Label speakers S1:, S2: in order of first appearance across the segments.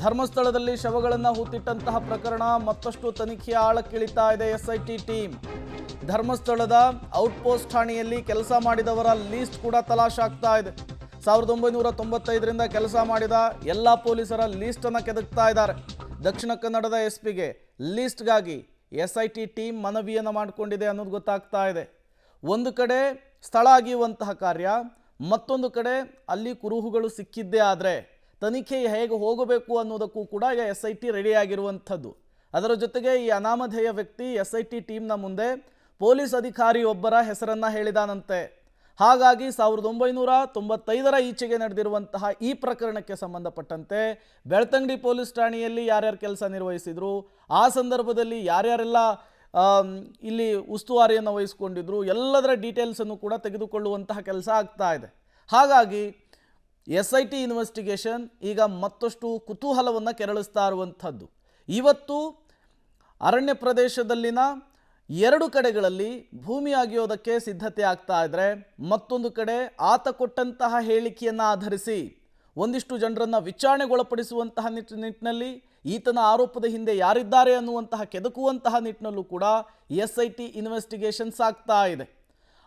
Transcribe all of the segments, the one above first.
S1: ಧರ್ಮಸ್ಥಳದಲ್ಲಿ ಶವಗಳನ್ನು ಹೂತಿಟ್ಟಂತಹ ಪ್ರಕರಣ ಮತ್ತಷ್ಟು ತನಿಖೆಯ ಆಳಕ್ಕಿಳಿತಾ ಇದೆ ಎಸ್ಐಟಿ ಟೀಮ್. ಧರ್ಮಸ್ಥಳದ ಔಟ್ಪೋಸ್ಟ್ ಠಾಣೆಯಲ್ಲಿ ಕೆಲಸ ಮಾಡಿದವರ ಲೀಸ್ಟ್ ಕೂಡ ತಲಾಶಾಗ್ತಾ ಇದೆ. 1995ರಿಂದ ಕೆಲಸ ಮಾಡಿದ ಎಲ್ಲ ಪೊಲೀಸರ ಲೀಸ್ಟನ್ನು ಕೆದಕ್ತಾ ಇದ್ದಾರೆ. ದಕ್ಷಿಣ ಕನ್ನಡದ ಎಸ್ಪಿಗೆ ಲೀಸ್ಟ್ಗಾಗಿ ಎಸ್ಐಟಿ ಟೀಮ್ ಮನವಿಯನ್ನು ಮಾಡಿಕೊಂಡಿದೆ ಅನ್ನೋದು ಗೊತ್ತಾಗ್ತಾ ಇದೆ. ಒಂದು ಕಡೆ ಸ್ಥಳ ಅಗಿಯುವಂತಹ ಕಾರ್ಯ, ಮತ್ತೊಂದು ಕಡೆ ಅಲ್ಲಿ ಕುರುಹುಗಳು ಸಿಕ್ಕಿದ್ದೇ ಆದರೆ ತನಿಖೆ ಹೇಗೆ ಹೋಗಬೇಕು ಅನ್ನೋದಕ್ಕೂ ಕೂಡ ಈಗ ಎಸ್ಐಟಿ ರೆಡಿಯಾಗಿರುವಂಥದ್ದು. ಅದರ ಜೊತೆಗೆ ಈ ಅನಾಮಧೇಯ ವ್ಯಕ್ತಿ ಎಸ್ಐಟಿ ಟೀಮ್ನ ಮುಂದೆ ಪೊಲೀಸ್ ಅಧಿಕಾರಿಯೊಬ್ಬರ ಹೆಸರನ್ನು ಹೇಳಿದಾನಂತೆ. ಹಾಗಾಗಿ 1995ರ ಈಚೆಗೆ ನಡೆದಿರುವಂತಹ ಈ ಪ್ರಕರಣಕ್ಕೆ ಸಂಬಂಧಪಟ್ಟಂತೆ ಬೆಳ್ತಂಗಡಿ ಪೊಲೀಸ್ ಠಾಣೆಯಲ್ಲಿ ಯಾರ್ಯಾರು ಕೆಲಸ ನಿರ್ವಹಿಸಿದ್ರು, ಆ ಸಂದರ್ಭದಲ್ಲಿ ಯಾರ್ಯಾರೆಲ್ಲ ಇಲ್ಲಿ ಉಸ್ತುವಾರಿಯನ್ನು ವಹಿಸ್ಕೊಂಡಿದ್ರು, ಎಲ್ಲದರ ಡೀಟೇಲ್ಸನ್ನು ಕೂಡ ತೆಗೆದುಕೊಳ್ಳುವಂತಹ ಕೆಲಸ ಆಗ್ತಾ ಇದೆ. ಹಾಗಾಗಿ ಎಸ್ಐಟಿ ಇನ್ವೆಸ್ಟಿಗೇಷನ್ ಈಗ ಮತ್ತಷ್ಟು ಕುತೂಹಲವನ್ನು ಕೆರಳಿಸ್ತಾ ಇರುವಂಥದ್ದು. ಇವತ್ತು ಅರಣ್ಯ ಪ್ರದೇಶದಲ್ಲಿನ 2 ಕಡೆಗಳಲ್ಲಿ ಭೂಮಿ ಅಗೆಯೋದಕ್ಕೆ ಸಿದ್ಧತೆ ಆಗ್ತಾ ಇದ್ರೆ, ಮತ್ತೊಂದು ಕಡೆ ಆತ ಕೊಟ್ಟಂತಹ ಹೇಳಿಕೆಯನ್ನು ಆಧರಿಸಿ ಒಂದಿಷ್ಟು ಜನರನ್ನು ವಿಚಾರಣೆಗೊಳಪಡಿಸುವಂತಹ ನಿಟ್ಟಿನಲ್ಲಿ ಈತನ ಆರೋಪದ ಹಿಂದೆ ಯಾರಿದ್ದಾರೆ ಅನ್ನುವಂತಹ ಕೆದಕುವಂತಹ ನಿಟ್ಟಿನಲ್ಲೂ ಕೂಡ ಎಸ್ಐಟಿ ಇನ್ವೆಸ್ಟಿಗೇಷನ್ ಸಾಗ್ತಾ ಇದೆ.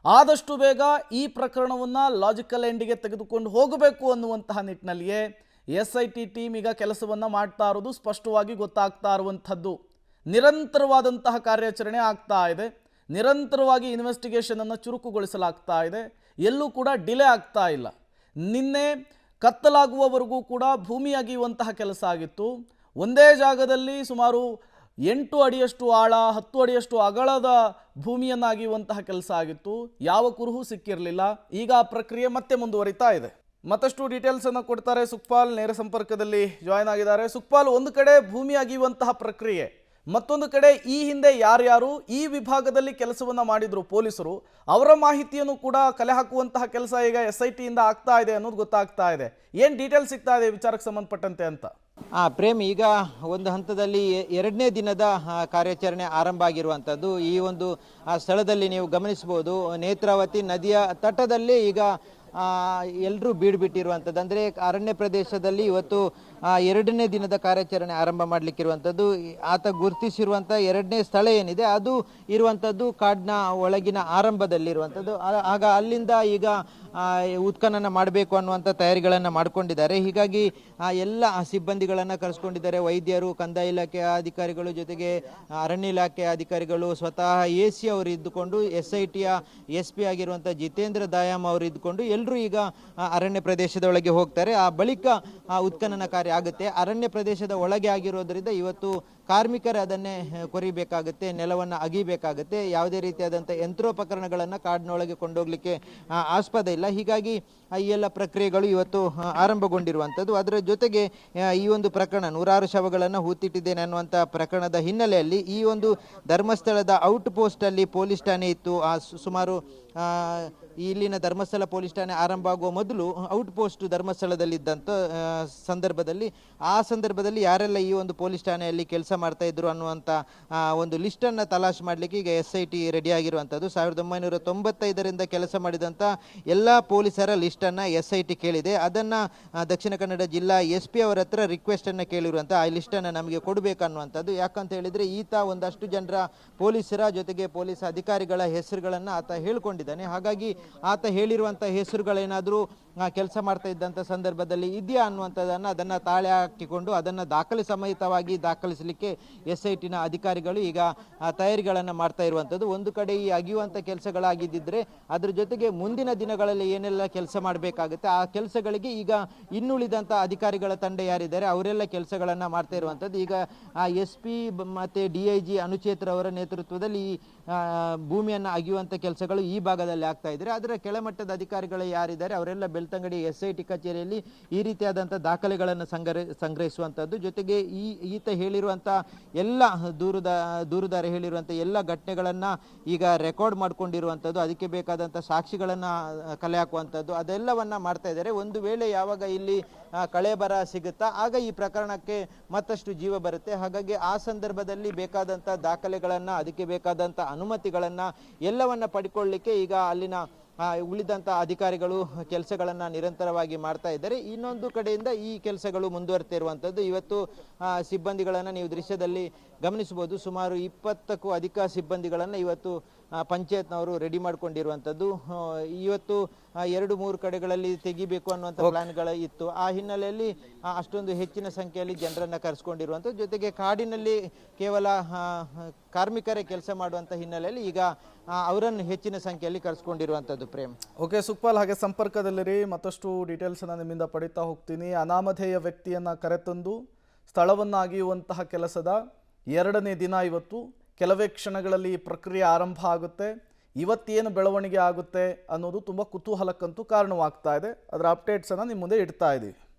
S1: ಆದಷ್ಟು ಬೇಗ ಈ ಪ್ರಕರಣವನ್ನು ಲಾಜಿಕಲ್ ಎಂಡಿಗೆ ತೆಗೆದುಕೊಂಡು ಹೋಗಬೇಕು ಅನ್ನುವಂತಹ ನಿಟ್ಟಿನಲ್ಲಿಯೇ ಎಸ್ಐಟಿ ಟೀಮ್ ಈಗ ಕೆಲಸವನ್ನು ಮಾಡ್ತಾ ಇರೋದು ಸ್ಪಷ್ಟವಾಗಿ ಗೊತ್ತಾಗ್ತಾ ಇರುವಂಥದ್ದು. ನಿರಂತರವಾದಂತಹ ಕಾರ್ಯಾಚರಣೆ ಆಗ್ತಾ ಇದೆ, ನಿರಂತರವಾಗಿ ಇನ್ವೆಸ್ಟಿಗೇಷನನ್ನು ಚುರುಕುಗೊಳಿಸಲಾಗ್ತಾ ಇದೆ, ಎಲ್ಲೂ ಕೂಡ ಡಿಲೇ ಆಗ್ತಾ ಇಲ್ಲ. ನಿನ್ನೆ ಕತ್ತಲಾಗುವವರೆಗೂ ಕೂಡ ಭೂಮಿ ಅಗೆಯುವಂತಹ ಕೆಲಸ ಆಗಿತ್ತು. ಒಂದೇ ಜಾಗದಲ್ಲಿ ಸುಮಾರು 8 ಅಡಿಯಷ್ಟು ಆಳ 10 ಅಡಿಯಷ್ಟು ಅಗಲದ ಭೂಮಿಯನ್ನು ಅಗೆಯುವಂತಹ ಕೆಲಸ ಆಗಿತ್ತು. ಯಾವ ಕುರುಹು ಸಿಕ್ಕಿರಲಿಲ್ಲ. ಈಗ ಆ ಪ್ರಕ್ರಿಯೆ ಮತ್ತೆ ಮುಂದುವರಿತಾ ಇದೆ. ಮತ್ತಷ್ಟು ಡೀಟೇಲ್ಸನ್ನು ಕೊಡ್ತಾರೆ ಸುಖಪಾಲ್, ನೇರ ಸಂಪರ್ಕದಲ್ಲಿ ಜಾಯ್ನ್ ಆಗಿದ್ದಾರೆ. ಸುಖಪಾಲ್, ಒಂದು ಕಡೆ ಭೂಮಿ ಅಗೆಯುವಂತಹ ಪ್ರಕ್ರಿಯೆ, ಮತ್ತೊಂದು ಕಡೆ ಈ ಹಿಂದೆ ಯಾರ್ಯಾರು ಈ ವಿಭಾಗದಲ್ಲಿ ಕೆಲಸವನ್ನು ಮಾಡಿದ್ರು ಪೊಲೀಸರು, ಅವರ ಮಾಹಿತಿಯನ್ನು ಕೂಡ ಕಲೆ ಹಾಕುವಂತಹ ಕೆಲಸ ಈಗ ಎಸ್ಐಟಿಯಿಂದ ಆಗ್ತಾ ಇದೆ ಅನ್ನೋದು ಗೊತ್ತಾಗ್ತಾ ಇದೆ. ಏನು ಡೀಟೇಲ್ಸ್ ಸಿಗ್ತಾ ಇದೆ ವಿಚಾರಕ್ಕೆ ಸಂಬಂಧಪಟ್ಟಂತೆ ಅಂತ?
S2: ಪ್ರೇಮ್, ಈಗ ಒಂದು ಹಂತದಲ್ಲಿ 2ನೇ ದಿನದ ಕಾರ್ಯಾಚರಣೆ ಆರಂಭ ಆಗಿರುವಂಥದ್ದು. ಈ ಒಂದು ಸ್ಥಳದಲ್ಲಿ ನೀವು ಗಮನಿಸಬಹುದು, ನೇತ್ರಾವತಿ ನದಿಯ ತಟದಲ್ಲಿ ಈಗ ಎಲ್ಲರೂ ಬೀಡುಬಿಟ್ಟಿರುವಂಥದ್ದು. ಅಂದರೆ ಅರಣ್ಯ ಪ್ರದೇಶದಲ್ಲಿ ಇವತ್ತು 2ನೇ ದಿನದ ಕಾರ್ಯಾಚರಣೆ ಆರಂಭ ಮಾಡಲಿಕ್ಕಿರುವಂಥದ್ದು. ಆತ ಗುರುತಿಸಿರುವಂಥ 2ನೇ ಸ್ಥಳ ಏನಿದೆ ಅದು ಇರುವಂಥದ್ದು ಕಾಡಿನ ಒಳಗಿನ ಆರಂಭದಲ್ಲಿರುವಂಥದ್ದು. ಆಗ ಅಲ್ಲಿಂದ ಈಗ ಉತ್ಖನನ ಮಾಡಬೇಕು ಅನ್ನುವಂಥ ತಯಾರಿಗಳನ್ನು ಮಾಡಿಕೊಂಡಿದ್ದಾರೆ. ಹೀಗಾಗಿ ಎಲ್ಲ ಸಿಬ್ಬಂದಿಗಳನ್ನು ಕರೆಸ್ಕೊಂಡಿದ್ದಾರೆ. ವೈದ್ಯರು, ಕಂದಾಯ ಇಲಾಖೆಯ ಅಧಿಕಾರಿಗಳು, ಜೊತೆಗೆ ಅರಣ್ಯ ಇಲಾಖೆಯ ಅಧಿಕಾರಿಗಳು, ಸ್ವತಃ AC ಅವರು ಇದ್ದುಕೊಂಡು, SITಯ SP ಆಗಿರುವಂಥ ಜಿತೇಂದ್ರ ದಾಯಾಮ್ ಅವರು ಇದ್ದುಕೊಂಡು ಎಲ್ಲರೂ ಈಗ ಅರಣ್ಯ ಪ್ರದೇಶದ ಒಳಗೆ ಹೋಗ್ತಾರೆ. ಆ ಬಳಿಕ ಉತ್ಖನನ ಕಾರ್ಯ ಆಗುತ್ತೆ. ಅರಣ್ಯ ಪ್ರದೇಶದ ಒಳಗೆ ಆಗಿರೋದ್ರಿಂದ ಇವತ್ತು ಕಾರ್ಮಿಕರು ಅದನ್ನೇ ಕೊರಿಬೇಕಾಗುತ್ತೆ, ನೆಲವನ್ನು ಅಗಿಬೇಕಾಗುತ್ತೆ. ಯಾವುದೇ ರೀತಿಯಾದಂಥ ಯಂತ್ರೋಪಕರಣಗಳನ್ನು ಕಾಡಿನೊಳಗೆ ಕೊಂಡೋಗ್ಲಿಕ್ಕೆ ಆಸ್ಪದ ಇಲ್ಲ. ಹೀಗಾಗಿ ಈ ಎಲ್ಲ ಪ್ರಕ್ರಿಯೆಗಳು ಇವತ್ತು ಆರಂಭಗೊಂಡಿರುವಂಥದ್ದು. ಅದರ ಜೊತೆಗೆ ಈ ಒಂದು ಪ್ರಕರಣ 106 ಶವಗಳನ್ನು ಹೂತಿಟ್ಟಿದ್ದೇನೆ ಅನ್ನುವಂಥ ಪ್ರಕರಣದ ಹಿನ್ನೆಲೆಯಲ್ಲಿ ಈ ಒಂದು ಧರ್ಮಸ್ಥಳದ ಔಟ್ ಪೋಸ್ಟಲ್ಲಿ ಪೊಲೀಸ್ ಠಾಣೆ ಇತ್ತು. ಸುಮಾರು ಇಲ್ಲಿನ ಧರ್ಮಸ್ಥಳ ಪೊಲೀಸ್ ಠಾಣೆ ಆರಂಭ ಆಗುವ ಮೊದಲು ಔಟ್ ಪೋಸ್ಟ್ ಧರ್ಮಸ್ಥಳದಲ್ಲಿದ್ದಂಥ ಸಂದರ್ಭದಲ್ಲಿ ಯಾರೆಲ್ಲ ಈ ಒಂದು ಪೊಲೀಸ್ ಠಾಣೆಯಲ್ಲಿ ಕೆಲಸ ಮಾಡ್ತಾ ಇದ್ರು ಅನ್ನುವಂಥ ಒಂದು ಲಿಸ್ಟನ್ನು ತಲಾಶ್ ಮಾಡಲಿಕ್ಕೆ ಈಗ SIT ರೆಡಿ ಆಗಿರುವಂಥದ್ದು. 1995ರಿಂದ ಕೆಲಸ ಮಾಡಿದಂಥ ಎಲ್ಲ ಪೊಲೀಸರ ಲಿಸ್ಟನ್ನು SIT ಕೇಳಿದೆ. ಅದನ್ನು ದಕ್ಷಿಣ ಕನ್ನಡ ಜಿಲ್ಲಾ SP ಅವರ ಹತ್ರ ರಿಕ್ವೆಸ್ಟನ್ನು ಕೇಳಿರುವಂಥ ಆ ಲಿಸ್ಟನ್ನು ನಮಗೆ ಕೊಡಬೇಕನ್ನುವಂಥದ್ದು. ಯಾಕಂತ ಹೇಳಿದರೆ ಈತ ಒಂದಷ್ಟು ಜನರ ಪೊಲೀಸರ ಜೊತೆಗೆ ಪೊಲೀಸ್ ಅಧಿಕಾರಿಗಳ ಹೆಸರುಗಳನ್ನು ಆತ ಹೇಳ್ಕೊಂಡಿದ್ದಾನೆ. ಹಾಗಾಗಿ ಆತ ಹೇಳಿರುವಂಥ ಹೆಸರುಗಳೇನಾದರೂ ಕೆಲಸ ಮಾಡ್ತಾ ಇದ್ದಂಥ ಸಂದರ್ಭದಲ್ಲಿ ಇದೆಯಾ ಅನ್ನುವಂಥದ್ದನ್ನು ಅದನ್ನು ತಾಳೆ ಹಾಕಿಕೊಂಡು ಅದನ್ನು ದಾಖಲೆ ಸಮೇತವಾಗಿ ದಾಖಲಿಸಲಿಕ್ಕೆ SITನ ಅಧಿಕಾರಿಗಳು ಈಗ ತಯಾರಿಗಳನ್ನು ಮಾಡ್ತಾ ಇರುವಂಥದ್ದು. ಒಂದು ಕಡೆ ಈ ಅಗಿಯುವಂಥ ಕೆಲಸಗಳಾಗಿದ್ದರೆ ಅದ್ರ ಜೊತೆಗೆ ಮುಂದಿನ ದಿನಗಳಲ್ಲಿ ಏನೆಲ್ಲ ಕೆಲಸ ಮಾಡಬೇಕಾಗುತ್ತೆ ಆ ಕೆಲಸಗಳಿಗೆ ಈಗ ಇನ್ನುಳಿದಂಥ ಅಧಿಕಾರಿಗಳ ತಂಡ ಯಾರಿದ್ದಾರೆ ಅವರೆಲ್ಲ ಕೆಲಸಗಳನ್ನು ಮಾಡ್ತಾ ಇರುವಂಥದ್ದು. ಈಗ SP ಮತ್ತು DIG ಅನುಚೇತ್ರವರ ನೇತೃತ್ವದಲ್ಲಿ ಈ ಭೂಮಿಯನ್ನು ಅಗಿಯುವಂಥ ಕೆಲಸಗಳು ಈ ಭಾಗದಲ್ಲಿ ಆಗ್ತಾ ಇದ್ದಾರೆ. ಅದರ ಕೆಳಮಟ್ಟದ ಅಧಿಕಾರಿಗಳು ಯಾರಿದ್ದಾರೆ ಅವರೆಲ್ಲ ಬೆಳ್ತಂಗಡಿ SIT ಕಚೇರಿಯಲ್ಲಿ ಈ ರೀತಿಯಾದಂಥ ದಾಖಲೆಗಳನ್ನು ಸಂಗ್ರಹಿಸುವಂಥದ್ದು. ಜೊತೆಗೆ ಈತ ಹೇಳಿರುವಂಥ ಎಲ್ಲ ದೂರುದಾರ ಹೇಳಿರುವಂಥ ಎಲ್ಲ ಘಟನೆಗಳನ್ನು ಈಗ ರೆಕಾರ್ಡ್ ಮಾಡ್ಕೊಂಡಿರುವಂಥದ್ದು, ಅದಕ್ಕೆ ಬೇಕಾದಂಥ ಸಾಕ್ಷಿಗಳನ್ನು ಕಲೆ ಹಾಕುವಂಥದ್ದು ಅದೆಲ್ಲವನ್ನು ಮಾಡ್ತಾ ಇದ್ದಾರೆ. ಒಂದು ವೇಳೆ ಯಾವಾಗ ಇಲ್ಲಿ ಕಳೆಬರ ಸಿಗುತ್ತಾ ಆಗ ಈ ಪ್ರಕರಣಕ್ಕೆ ಮತ್ತಷ್ಟು ಜೀವ ಬರುತ್ತೆ. ಹಾಗಾಗಿ ಆ ಸಂದರ್ಭದಲ್ಲಿ ಬೇಕಾದಂಥ ದಾಖಲೆಗಳನ್ನು, ಅದಕ್ಕೆ ಬೇಕಾದಂಥ ಅನುಮತಿಗಳನ್ನು ಎಲ್ಲವನ್ನ ಪಡ್ಕೊಳ್ಳಿಕ್ಕೆ ಈಗ ಅಲ್ಲಿನ ಉಳಿದಂಥ ಅಧಿಕಾರಿಗಳು ಕೆಲಸಗಳನ್ನು ನಿರಂತರವಾಗಿ ಮಾಡ್ತಾ ಇದ್ದಾರೆ. ಇನ್ನೊಂದು ಕಡೆಯಿಂದ ಈ ಕೆಲಸಗಳು ಮುಂದುವರೆತಿರುವಂಥದ್ದು. ಇವತ್ತು ಸಿಬ್ಬಂದಿಗಳನ್ನು ನೀವು ದೃಶ್ಯದಲ್ಲಿ ಗಮನಿಸಬಹುದು. ಸುಮಾರು 20ಕ್ಕೂ ಅಧಿಕ ಸಿಬ್ಬಂದಿಗಳನ್ನು ಇವತ್ತು ಪಂಚಾಯತ್ನವರು ರೆಡಿ ಮಾಡ್ಕೊಂಡಿರುವಂಥದ್ದು. ಇವತ್ತು 2-3 ಕಡೆಗಳಲ್ಲಿ ತೆಗಿಬೇಕು ಅನ್ನುವಂಥ ಪ್ಲಾನ್ಗಳು ಇತ್ತು. ಆ ಹಿನ್ನೆಲೆಯಲ್ಲಿ ಅಷ್ಟೊಂದು ಹೆಚ್ಚಿನ ಸಂಖ್ಯೆಯಲ್ಲಿ ಜನರನ್ನು ಕರೆಸ್ಕೊಂಡಿರುವಂಥದ್ದು. ಜೊತೆಗೆ ಕಾಡಿನಲ್ಲಿ ಕೇವಲ ಕಾರ್ಮಿಕರೇ ಕೆಲಸ ಮಾಡುವಂಥ ಹಿನ್ನೆಲೆಯಲ್ಲಿ ಈಗ ಅವರನ್ನು ಹೆಚ್ಚಿನ ಸಂಖ್ಯೆಯಲ್ಲಿ ಕರೆಸ್ಕೊಂಡಿರುವಂಥದ್ದು. ಪ್ರೇಮ್.
S1: ಓಕೆ ಸುಕ್ಪಾಲ್, ಹಾಗೆ ಸಂಪರ್ಕದಲ್ಲಿರಿ, ಮತ್ತಷ್ಟು ಡೀಟೇಲ್ಸನ್ನು ನಿಮ್ಮಿಂದ ಪಡಿತಾ ಹೋಗ್ತೀನಿ. ಅನಾಮಧೇಯ ವ್ಯಕ್ತಿಯನ್ನು ಕರೆತಂದು ಸ್ಥಳವನ್ನು ಅಗೆಯುವಂತಹ ಕೆಲಸದ 2ನೇ ದಿನ ಇವತ್ತು. ಕೆಲವೇ ಕ್ಷಣಗಳಲ್ಲಿ ಈ ಪ್ರಕ್ರಿಯೆ ಆರಂಭ ಆಗುತ್ತೆ. ಇವತ್ತೇನು ಬೆಳವಣಿಗೆ ಆಗುತ್ತೆ ಅನ್ನೋದು ತುಂಬ ಕುತೂಹಲಕ್ಕಂತೂ ಕಾರಣವಾಗ್ತಾ ಇದೆ. ಅದರ ಅಪ್ಡೇಟ್ಸನ್ನು ನಿಮ್ಮ ಮುಂದೆ ಇಡ್ತಾ ಇದ್ದೀವಿ.